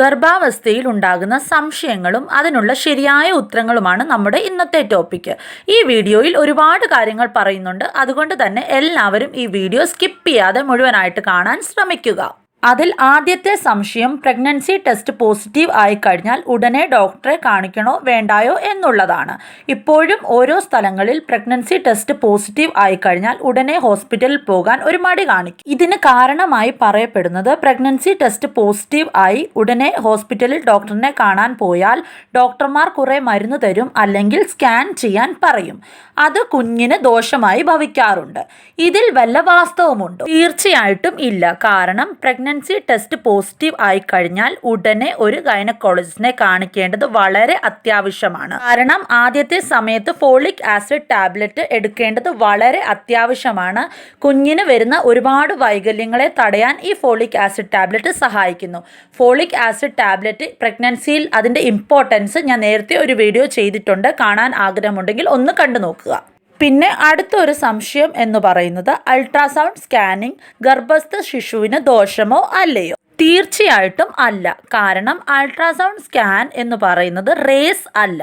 ഗർഭാവസ്ഥയിൽ ഉണ്ടാകുന്ന സംശയങ്ങളും അതിനുള്ള ശരിയായ ഉത്തരങ്ങളുമാണ് നമ്മുടെ ഇന്നത്തെ ടോപ്പിക്ക്. ഈ വീഡിയോയിൽ ഒരുപാട് കാര്യങ്ങൾ പറയുന്നുണ്ട്. അതുകൊണ്ട് തന്നെ എല്ലാവരും ഈ വീഡിയോ സ്കിപ്പ് ചെയ്യാതെ മുഴുവനായിട്ട് കാണാൻ ശ്രമിക്കുക. അതിൽ ആദ്യത്തെ സംശയം പ്രഗ്നൻസി ടെസ്റ്റ് പോസിറ്റീവ് ആയിക്കഴിഞ്ഞാൽ ഉടനെ ഡോക്ടറെ കാണിക്കണോ വേണ്ടായോ എന്നുള്ളതാണ്. ഇപ്പോഴും ഓരോ സ്ഥലങ്ങളിൽ പ്രഗ്നൻസി ടെസ്റ്റ് പോസിറ്റീവ് ആയിക്കഴിഞ്ഞാൽ ഉടനെ ഹോസ്പിറ്റലിൽ പോകാൻ ഒരു മടി കാണിക്കും. ഇതിന് കാരണമായി പറയപ്പെടുന്നത് പ്രഗ്നൻസി ടെസ്റ്റ് പോസിറ്റീവ് ആയി ഉടനെ ഹോസ്പിറ്റലിൽ ഡോക്ടറിനെ കാണാൻ പോയാൽ ഡോക്ടർമാർ കുറേ മരുന്ന് തരും, അല്ലെങ്കിൽ സ്കാൻ ചെയ്യാൻ പറയും. അത് കുഞ്ഞിന് ദോഷമായി ഭവിക്കാറുണ്ട്. ഇതിൽ വല്ല വാസ്തവമുണ്ടോ? തീർച്ചയായിട്ടും ഇല്ല. കാരണം പ്രഗ്നൻസി ടെസ്റ്റ് പോസിറ്റീവ് ആയിക്കഴിഞ്ഞാൽ ഉടനെ ഒരു ഗൈനക്കോളജിസ്റ്റിനെ കാണിക്കേണ്ടത് വളരെ അത്യാവശ്യമാണ്. കാരണം ആദ്യത്തെ സമയത്ത് ഫോളിക് ആസിഡ് ടാബ്ലറ്റ് എടുക്കേണ്ടത് വളരെ അത്യാവശ്യമാണ്. കുഞ്ഞിന് വരുന്ന ഒരുപാട് വൈകല്യങ്ങളെ തടയാൻ ഈ ഫോളിക് ആസിഡ് ടാബ്ലറ്റ് സഹായിക്കുന്നു. ഫോളിക് ആസിഡ് ടാബ്ലറ്റ് പ്രഗ്നൻസിയിൽ അതിൻ്റെ ഇമ്പോർട്ടൻസ് ഞാൻ നേരത്തെ ഒരു വീഡിയോ ചെയ്തിട്ടുണ്ട്. കാണാൻ ആഗ്രഹമുണ്ടെങ്കിൽ ഒന്ന് കണ്ടു നോക്കുക. പിന്നെ അടുത്തൊരു സംശയം എന്ന് പറയുന്നത് അൾട്രാസൗണ്ട് സ്കാനിങ് ഗർഭസ്ഥ ശിശുവിന് ദോഷമോ അല്ലയോ? തീർച്ചയായിട്ടും അല്ല. കാരണം അൾട്രാസൗണ്ട് സ്കാൻ എന്ന് പറയുന്നത് റേസ് അല്ല.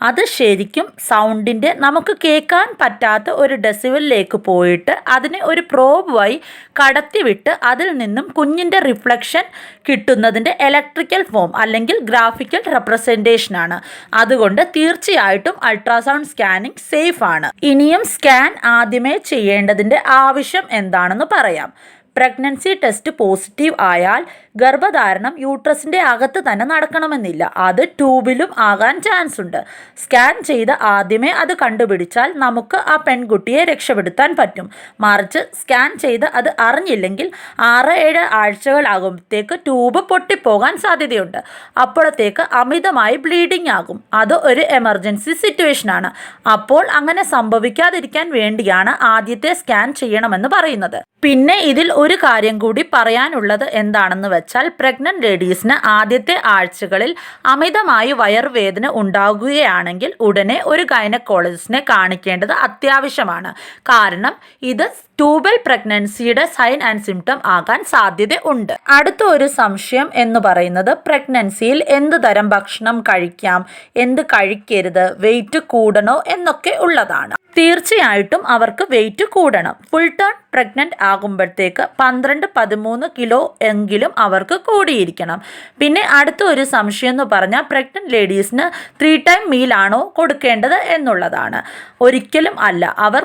അത് ശരിക്കും സൗണ്ടിൻ്റെ നമുക്ക് കേൾക്കാൻ പറ്റാത്ത ഒരു ഡെസിബിളിലേക്ക് പോയിട്ട് അതിനെ ഒരു പ്രോബ് വഴി കടത്തിവിട്ട് അതിൽ നിന്നും കുഞ്ഞിൻ്റെ റിഫ്ലക്ഷൻ കിട്ടുന്നതിൻ്റെ ഇലക്ട്രിക്കൽ ഫോം അല്ലെങ്കിൽ ഗ്രാഫിക്കൽ റെപ്രസെൻറ്റേഷനാണ്. അതുകൊണ്ട് തീർച്ചയായിട്ടും അൾട്രാസൗണ്ട് സ്കാനിങ് സേഫ് ആണ്. ഇനിയും സ്കാൻ ആദ്യമേ ചെയ്യേണ്ടതിൻ്റെ ആവശ്യം എന്താണെന്ന് പറയാം. പ്രഗ്നൻസി ടെസ്റ്റ് പോസിറ്റീവ് ആയാൽ ഗർഭധാരണം യൂട്രസിൻ്റെ അകത്ത് തന്നെ നടക്കണമെന്നില്ല. അത് ട്യൂബിലും ആകാൻ ചാൻസ് ഉണ്ട്. സ്കാൻ ചെയ്ത് ആദ്യമേ അത് കണ്ടുപിടിച്ചാൽ നമുക്ക് ആ പെൺകുട്ടിയെ രക്ഷപ്പെടുത്താൻ പറ്റും. മറിച്ച് സ്കാൻ ചെയ്ത് അത് അറിഞ്ഞില്ലെങ്കിൽ 6-7 ആഴ്ചകളാകുമ്പോഴത്തേക്ക് ട്യൂബ് പൊട്ടിപ്പോകാൻ സാധ്യതയുണ്ട്. അപ്പോഴത്തേക്ക് അമിതമായി ബ്ലീഡിംഗ് ആകും. അത് ഒരു എമർജൻസി സിറ്റുവേഷനാണ്. അപ്പോൾ അങ്ങനെ സംഭവിക്കാതിരിക്കാൻ വേണ്ടിയാണ് ആദ്യത്തെ സ്കാൻ ചെയ്യണമെന്ന് പറയുന്നത്. പിന്നെ ഇതിൽ ഒരു കാര്യം കൂടി പറയാനുള്ളത് എന്താണെന്ന് വെച്ചാൽ പ്രഗ്നന്റ് ലേഡീസിന് ആദ്യത്തെ ആഴ്ചകളിൽ അമിതമായി വയറുവേദന ഉണ്ടാകുകയാണെങ്കിൽ ഉടനെ ഒരു ഗൈനക്കോളജിസ്റ്റിനെ കാണിക്കേണ്ടത് അത്യാവശ്യമാണ്. കാരണം ഇത് ട്യൂബൽ പ്രഗ്നൻസിയുടെ സൈൻ ആൻഡ് സിംറ്റം ആകാൻ സാധ്യത ഉണ്ട്. അടുത്ത ഒരു സംശയം എന്ന് പറയുന്നത് പ്രഗ്നൻസിയിൽ എന്ത് തരം ഭക്ഷണം കഴിക്കാം, എന്ത് കഴിക്കരുത്, വെയിറ്റ് കൂടണോ എന്നൊക്കെ ഉള്ളതാണ്. തീർച്ചയായിട്ടും അവർക്ക് വെയിറ്റ് കൂടണം. ഫുൾ ടേൺ പ്രഗ്നൻ്റ് ആകുമ്പോഴത്തേക്ക് 12-13 കിലോ എങ്കിലും അവർക്ക് കൂടിയിരിക്കണം. പിന്നെ അടുത്ത ഒരു സംശയം എന്ന് പറഞ്ഞാൽ പ്രഗ്നൻ്റ് ലേഡീസിന് 3 ടൈം മീലാണോ കൊടുക്കേണ്ടത് എന്നുള്ളതാണ്. ഒരിക്കലും അല്ല. അവർ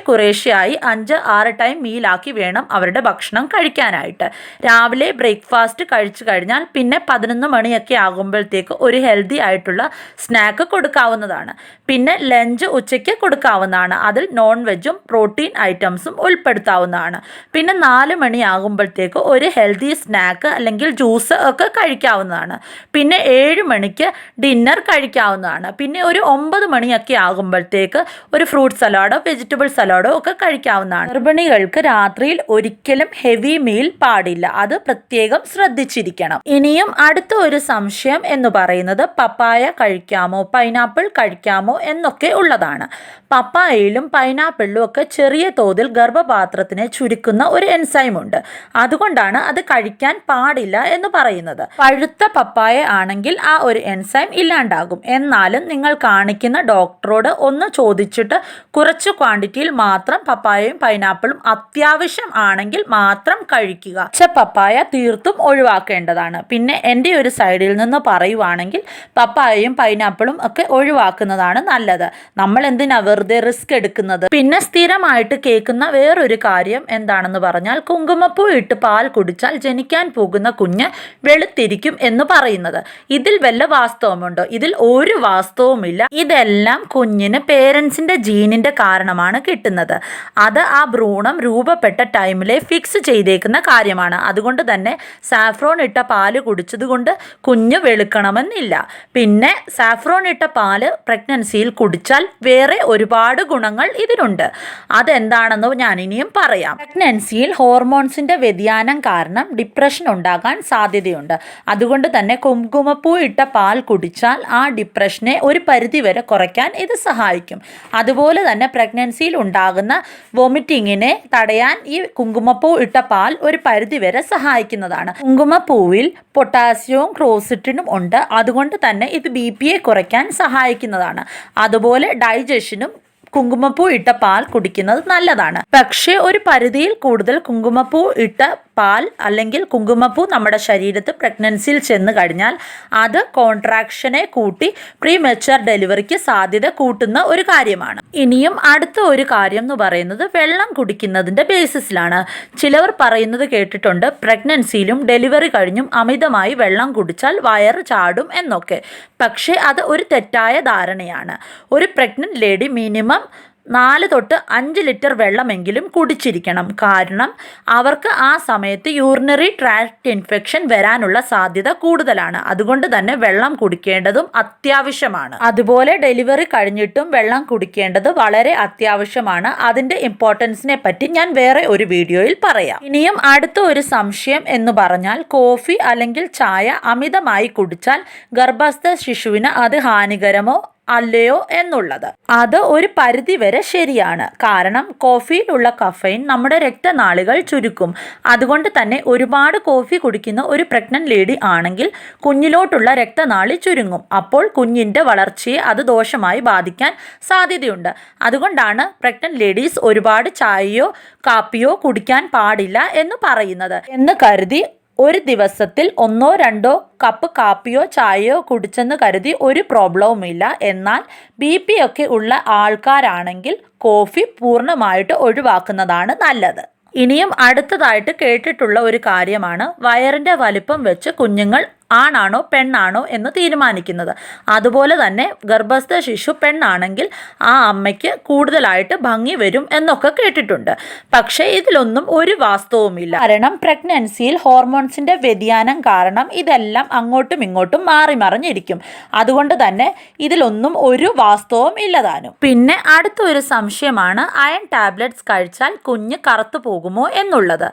കുറേശ്ശെയായി 5-6 ടൈം മീലാക്കി വേണം അവരുടെ ഭക്ഷണം കഴിക്കാനായിട്ട്. രാവിലെ ബ്രേക്ക്ഫാസ്റ്റ് കഴിച്ചു കഴിഞ്ഞാൽ പിന്നെ 11 മണിയൊക്കെ ആകുമ്പോഴത്തേക്ക് ഒരു ഹെൽത്തി ആയിട്ടുള്ള സ്നാക്ക് കൊടുക്കാവുന്നതാണ്. പിന്നെ ലഞ്ച് ഉച്ചയ്ക്ക് കൊടുക്കാവുന്നതാണ്. അതിൽ നോൺ വെജും പ്രോട്ടീൻ ഐറ്റംസും ഉൾപ്പെടുത്താവുന്നതാണ്. പിന്നെ 4 മണിയാകുമ്പോഴത്തേക്ക് ഒരു ഹെൽത്തി സ്നാക്ക് അല്ലെങ്കിൽ ജ്യൂസ് ഒക്കെ കഴിക്കാവുന്നതാണ്. പിന്നെ 7 മണിക്ക് ഡിന്നർ കഴിക്കാവുന്നതാണ്. പിന്നെ ഒരു 9 മണിയൊക്കെ ആകുമ്പോഴത്തേക്ക് ഒരു ഫ്രൂട്ട് സലാഡോ വെജിറ്റബിൾ സലാഡോ ഒക്കെ കഴിക്കാവുന്നതാണ്. ഗർഭിണികൾക്ക് രാത്രിയിൽ ഒരിക്കലും ഹെവി മീൽ പാടില്ല. അത് പ്രത്യേകം ശ്രദ്ധിച്ചിരിക്കണം. ഇനിയും അടുത്ത ഒരു സംശയം എന്ന് പറയുന്നത് പപ്പായ കഴിക്കാമോ, പൈനാപ്പിൾ കഴിക്കാമോ എന്നൊക്കെ ഉള്ളതാണ്. പപ്പായയിലും പൈനാപ്പിളിലും ഒക്കെ ചെറിയ തോതിൽ ഗർഭപാത്രത്തിനെ ചുരുക്കുന്ന ഒരു എൻസൈം ഉണ്ട്. അതുകൊണ്ടാണ് അത് കഴിക്കാൻ പാടില്ല എന്ന് പറയുന്നത്. പഴുത്ത പപ്പായ ആണെങ്കിൽ ആ ഒരു എൻസൈം ഇല്ലാണ്ടാകും. എന്നാലും നിങ്ങൾ കാണിക്കുന്ന ഡോക്ടറോട് ഒന്ന് ചോദിച്ചിട്ട് കുറച്ച് ക്വാണ്ടിറ്റിയിൽ മാത്രം പപ്പായയും പൈനാപ്പിളും അത്യാവശ്യം ആണെങ്കിൽ മാത്രം കഴിക്കുക. പപ്പായ തീർത്തും ഒഴിവാക്കേണ്ടതാണ്. പിന്നെ എൻ്റെ ഒരു സൈഡിൽ നിന്ന് പറയുവാണെങ്കിൽ പപ്പായയും പൈനാപ്പിളും ഒക്കെ ഒഴിവാക്കുന്നതാണ് നല്ലത്. നമ്മൾ എന്തിനാ വെറുതെ റിസ്ക് എടുക്കുന്നത്? പിന്നെ സ്ഥിരമായിട്ട് കേൾക്കുന്ന വേറൊരു കാര്യം എന്താണെന്ന് പറഞ്ഞാൽ കുങ്കുമപ്പൂ ഇട്ട് പാൽ കുടിച്ചാൽ ജനിക്കാൻ പോകുന്ന കുഞ്ഞ് വെളുത്തിരിക്കും എന്ന് പറയുന്നത്. ഇതിൽ വല്ല വാസ്തവമുണ്ടോ? ഇതിൽ ഒരു വാസ്തവുമില്ല. ഇതെല്ലാം കുഞ്ഞിന് പേരൻസിൻ്റെ ജീനിൻ്റെ കാരണമാണ് കിട്ടുന്നത്. അത് ആ ഭ്രൂണം രൂപപ്പെട്ട ടൈമിലെ ഫിക്സ് ചെയ്തേക്കുന്ന കാര്യമാണ്. അതുകൊണ്ട് തന്നെ സാഫ്രോൺ ഇട്ട പാല് കുടിച്ചത് കൊണ്ട് കുഞ്ഞ് വെളുക്കണമെന്നില്ല. പിന്നെ സാഫ്രോൺ ഇട്ട പാല് പ്രഗ്നൻസിയിൽ കുടിച്ചാൽ വേറെ ഒരുപാട് ഗുണങ്ങൾ ഇതിനുണ്ട്. അതെന്താണെന്ന് ഞാൻ ഇനിയും പറയാം. പ്രഗ്നൻസിയിൽ ഹോർമോൺസിൻ്റെ വ്യതിയാനം കാരണം ഡിപ്രഷൻ ഉണ്ടാകാൻ സാധ്യതയുണ്ട്. അതുകൊണ്ട് തന്നെ കുങ്കുമപ്പൂ ഇട്ട പാൽ കുടിച്ചാൽ ആ ഡിപ്രഷനെ ഒരു പരിധിവരെ കുറയ്ക്കാൻ ഇത് സഹായിക്കും. അതുപോലെ തന്നെ പ്രഗ്നൻസിയിൽ ഉണ്ടാകുന്ന വൊമിറ്റിംഗ് ബ്ലീഡിങ്ങിനെ തടയാൻ ഈ കുങ്കുമപ്പൂ ഇട്ട പാൽ ഒരു പരിധിവരെ സഹായിക്കുന്നതാണ്. കുങ്കുമപ്പൂവിൽ പൊട്ടാസ്യവും ക്രോസിറ്റിനും ഉണ്ട്. അതുകൊണ്ട് തന്നെ ഇത് BP കുറയ്ക്കാൻ സഹായിക്കുന്നതാണ്. അതുപോലെ ഡൈജഷനും കുങ്കുമപ്പൂ ഇട്ട പാൽ കുടിക്കുന്നത് നല്ലതാണ്. പക്ഷേ ഒരു പരിധിയിൽ കൂടുതൽ കുങ്കുമപ്പൂ ഇട്ട പാൽ അല്ലെങ്കിൽ കുങ്കുമപ്പൂ നമ്മുടെ ശരീരത്തിൽ പ്രഗ്നൻസിയിൽ ചെന്ന് കഴിഞ്ഞാൽ അത് കോൺട്രാക്ഷനെ കൂട്ടി പ്രീമെച്വർ ഡെലിവറിക്ക് സാധ്യത കൂട്ടുന്ന ഒരു കാര്യമാണ്. ഇനിയും അടുത്ത ഒരു കാര്യം എന്ന് പറയുന്നത് വെള്ളം കുടിക്കുന്നതിൻ്റെ ബേസിസിലാണ്. ചിലവർ പറയുന്നത് കേട്ടിട്ടുണ്ട്, പ്രഗ്നൻസിയിലും ഡെലിവറി കഴിഞ്ഞും അമിതമായി വെള്ളം കുടിച്ചാൽ വയറ് ചാടും എന്നൊക്കെ. പക്ഷേ അത് ഒരു തെറ്റായ ധാരണയാണ്. ഒരു പ്രഗ്നന്റ് ലേഡി മിനിമം 4 തൊട്ട് 5 ലിറ്റർ വെള്ളമെങ്കിലും കുടിച്ചിരിക്കണം. കാരണം അവർക്ക് ആ സമയത്ത് യൂറിനറി ട്രാക്ട് ഇൻഫെക്ഷൻ വരാനുള്ള സാധ്യത കൂടുതലാണ്. അതുകൊണ്ട് തന്നെ വെള്ളം കുടിക്കേണ്ടതും അത്യാവശ്യമാണ്. അതുപോലെ ഡെലിവറി കഴിഞ്ഞിട്ടും വെള്ളം കുടിക്കേണ്ടത് വളരെ അത്യാവശ്യമാണ്. അതിൻ്റെ ഇമ്പോർട്ടൻസിനെ പറ്റി ഞാൻ വേറെ ഒരു വീഡിയോയിൽ പറയാം. ഇനിയും അടുത്ത ഒരു സംശയം എന്ന് പറഞ്ഞാൽ കോഫി അല്ലെങ്കിൽ ചായ അമിതമായി കുടിച്ചാൽ ഗർഭസ്ഥ ശിശുവിന് അത് ഹാനികരമോ അല്ലയോ എന്നുള്ളത്. അത് ഒരു പരിധി വരെ ശരിയാണ്. കാരണം കോഫിയിലുള്ള കഫൈൻ നമ്മുടെ രക്തനാളികൾ ചുരുക്കും. അതുകൊണ്ട് തന്നെ ഒരുപാട് കോഫി കുടിക്കുന്ന ഒരു പ്രഗ്നന്റ് ലേഡി ആണെങ്കിൽ കുഞ്ഞിലോട്ടുള്ള രക്തനാളി ചുരുങ്ങും. അപ്പോൾ കുഞ്ഞിൻ്റെ വളർച്ചയെ അത് ദോഷമായി ബാധിക്കാൻ സാധ്യതയുണ്ട്. അതുകൊണ്ടാണ് പ്രഗ്നന്റ് ലേഡീസ് ഒരുപാട് ചായയോ കാപ്പിയോ കുടിക്കാൻ പാടില്ല എന്ന് പറയുന്നത്. എന്ന് കരുതി ഒരു ദിവസത്തിൽ 1-2 കപ്പ് കാപ്പിയോ ചായയോ കുടിച്ചെന്ന് കരുതി ഒരു പ്രോബ്ലവുമില്ല. എന്നാൽ BP ഒക്കെ ഉള്ള ആൾക്കാരാണെങ്കിൽ കോഫി പൂർണ്ണമായിട്ട് ഒഴിവാക്കുന്നതാണ് നല്ലത്. ഇനിയും അടുത്തതായിട്ട് കേട്ടിട്ടുള്ള ഒരു കാര്യമാണ് വയറിൻ്റെ വലിപ്പം വെച്ച് കുഞ്ഞുങ്ങൾ ആണാണോ പെണ്ണാണോ എന്ന് തീരുമാനിക്കുന്നത്. അതുപോലെ തന്നെ ഗർഭസ്ഥ ശിശു പെണ്ണാണെങ്കിൽ ആ അമ്മയ്ക്ക് കൂടുതലായിട്ട് ഭംഗി വരും എന്നൊക്കെ കേട്ടിട്ടുണ്ട്. പക്ഷേ ഇതിലൊന്നും ഒരു വാസ്തവവുമില്ല. കാരണം പ്രഗ്നൻസിയിൽ ഹോർമോൺസിൻ്റെ വ്യതിയാനം കാരണം ഇതെല്ലാം അങ്ങോട്ടും ഇങ്ങോട്ടും മാറി മറിഞ്ഞിരിക്കും. അതുകൊണ്ട് തന്നെ ഇതിലൊന്നും ഒരു വാസ്തവം ഇല്ലതാനും. പിന്നെ അടുത്തൊരു സംശയമാണ് അയൺ ടാബ്ലറ്റ്സ് കഴിച്ചാൽ കുഞ്ഞ് കറുത്തു പോകുമോ എന്നുള്ളത്.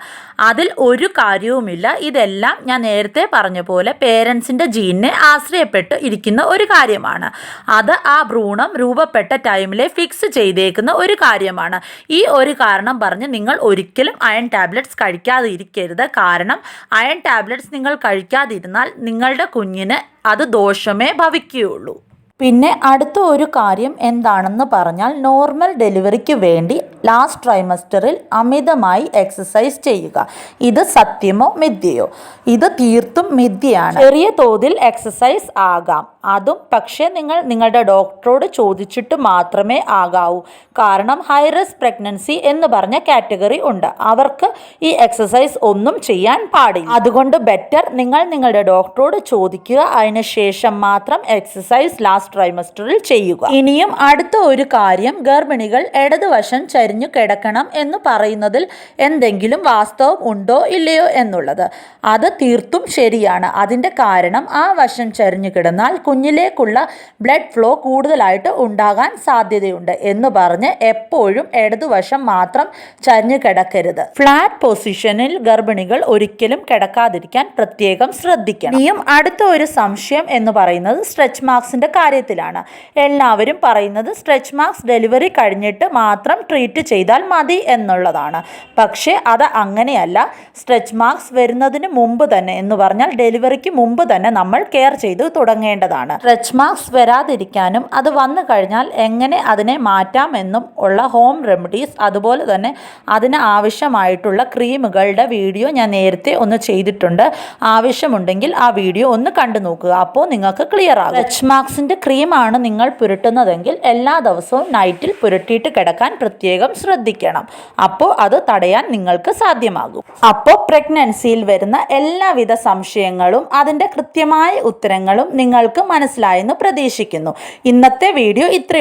അതിൽ ഒരു കാര്യവുമില്ല. ഇതെല്ലാം ഞാൻ നേരത്തെ പറഞ്ഞ പോലെ പേരൻസിൻ്റെ ജീനിനെ ആശ്രയപ്പെട്ട് ഇരിക്കുന്ന ഒരു കാര്യമാണ്. അത് ആ ഭ്രൂണം രൂപപ്പെട്ട ടൈമിലെ ഫിക്സ് ചെയ്തേക്കുന്ന ഒരു കാര്യമാണ്. ഈ ഒരു കാരണം പറഞ്ഞ് നിങ്ങൾ ഒരിക്കലും അയൺ ടാബ്ലറ്റ്സ് കഴിക്കാതെ ഇരിക്കരുത്. കാരണം അയൺ ടാബ്ലറ്റ്സ് നിങ്ങൾ കഴിക്കാതിരുന്നാൽ നിങ്ങളുടെ കുഞ്ഞിന് അത് ദോഷമേ ഭവിക്കുകയുള്ളൂ. പിന്നെ അടുത്ത ഒരു കാര്യം എന്താണെന്ന് പറഞ്ഞാൽ നോർമൽ ഡെലിവറിക്ക് വേണ്ടി ലാസ്റ്റ് ട്രൈമസ്റ്ററിൽ അമിതമായി എക്സസൈസ് ചെയ്യുക. ഇത് സത്യമോ മിഥ്യയോ? ഇത് തീർത്തും മിഥ്യയാണ്. ചെറിയ തോതിൽ എക്സസൈസ് ആകാം, അതും പക്ഷേ നിങ്ങൾ നിങ്ങളുടെ ഡോക്ടറോട് ചോദിച്ചിട്ട് മാത്രമേ ആകാവൂ. കാരണം ഹൈ റിസ്ക് പ്രഗ്നൻസി എന്ന് പറഞ്ഞ കാറ്റഗറി ഉണ്ട്. അവർക്ക് ഈ എക്സസൈസ് ഒന്നും ചെയ്യാൻ പാടില്ല. അതുകൊണ്ട് ബെറ്റർ നിങ്ങൾ നിങ്ങളുടെ ഡോക്ടറോട് ചോദിക്കുക. അതിനുശേഷം മാത്രം എക്സസൈസ് ലാസ്റ്റ് ട്രൈമസ്റ്ററിൽ ചെയ്യുക. ഇനിയും അടുത്ത ഒരു കാര്യം, ഗർഭിണികൾ ഇടതുവശം ചരിഞ്ഞു കിടക്കണം എന്ന് പറയുന്നതിൽ എന്തെങ്കിലും വാസ്തവം ഉണ്ടോ ഇല്ലയോ എന്നുള്ളത്. അത് തീർത്തും ശരിയാണ്. അതിൻ്റെ കാരണം ആ വശം ചരിഞ്ഞു കിടന്നാൽ കുഞ്ഞിലേക്കുള്ള ബ്ലഡ് ഫ്ലോ കൂടുതലായിട്ട് ഉണ്ടാകാൻ സാധ്യതയുണ്ട് എന്ന് പറഞ്ഞ് എപ്പോഴും ഇടതുവശം മാത്രം ചരിഞ്ഞു കിടക്കരുത്. ഫ്ലാറ്റ് പൊസിഷനിൽ ഗർഭിണികൾ ഒരിക്കലും കിടക്കാതിരിക്കാൻ പ്രത്യേകം ശ്രദ്ധിക്കണം. ഇനിയും അടുത്ത ഒരു സംശയം എന്ന് പറയുന്നത് സ്ട്രെച്ച് മാർക്സിൻ്റെ കാര്യത്തിലാണ്. എല്ലാവരും പറയുന്നത് സ്ട്രെച്ച് മാർക്സ് ഡെലിവറി കഴിഞ്ഞിട്ട് മാത്രം ട്രീറ്റ് ചെയ്താൽ മതി എന്നുള്ളതാണ്. പക്ഷേ അത് അങ്ങനെയല്ല. സ്ട്രെച്ച് മാർക്സ് വരുന്നതിന് മുമ്പ് തന്നെ എന്ന് പറഞ്ഞാൽ ഡെലിവറിക്ക് മുമ്പ് തന്നെ നമ്മൾ കെയർ ചെയ്ത് തുടങ്ങേണ്ടതാണ്. സ്ട്രെച്ച് മാർക്സ് വരാതിരിക്കാനും അത് വന്നു കഴിഞ്ഞാൽ എങ്ങനെ അതിനെ മാറ്റാമെന്നും ഉള്ള ഹോം റെമഡീസ്, അതുപോലെ തന്നെ അതിന് ആവശ്യമായിട്ടുള്ള ക്രീമുകളുടെ വീഡിയോ ഞാൻ നേരത്തെ ഒന്ന് ചെയ്തിട്ടുണ്ട്. ആവശ്യമുണ്ടെങ്കിൽ ആ വീഡിയോ ഒന്ന് കണ്ടു നോക്കുക. അപ്പോൾ നിങ്ങൾക്ക് ക്ലിയർ ആകും. സ്ട്രെച്ച് മാർക്സിൻ്റെ ക്രീമാണ് നിങ്ങൾ പുരട്ടുന്നതെങ്കിൽ എല്ലാ ദിവസവും നൈറ്റിൽ പുരട്ടിയിട്ട് കിടക്കാൻ പ്രത്യേകം ശ്രദ്ധിക്കണം. അപ്പോൾ അത് തടയാൻ നിങ്ങൾക്ക് സാധ്യമാകും. അപ്പോൾ പ്രഗ്നൻസിയിൽ വരുന്ന എല്ലാവിധ സംശയങ്ങളും അതിൻ്റെ കൃത്യമായ ഉത്തരങ്ങളും നിങ്ങൾക്ക് മനസ്സിലായെന്ന് പ്രതീക്ഷിക്കുന്നു. ഇന്നത്തെ വീഡിയോ ഇത്രയേ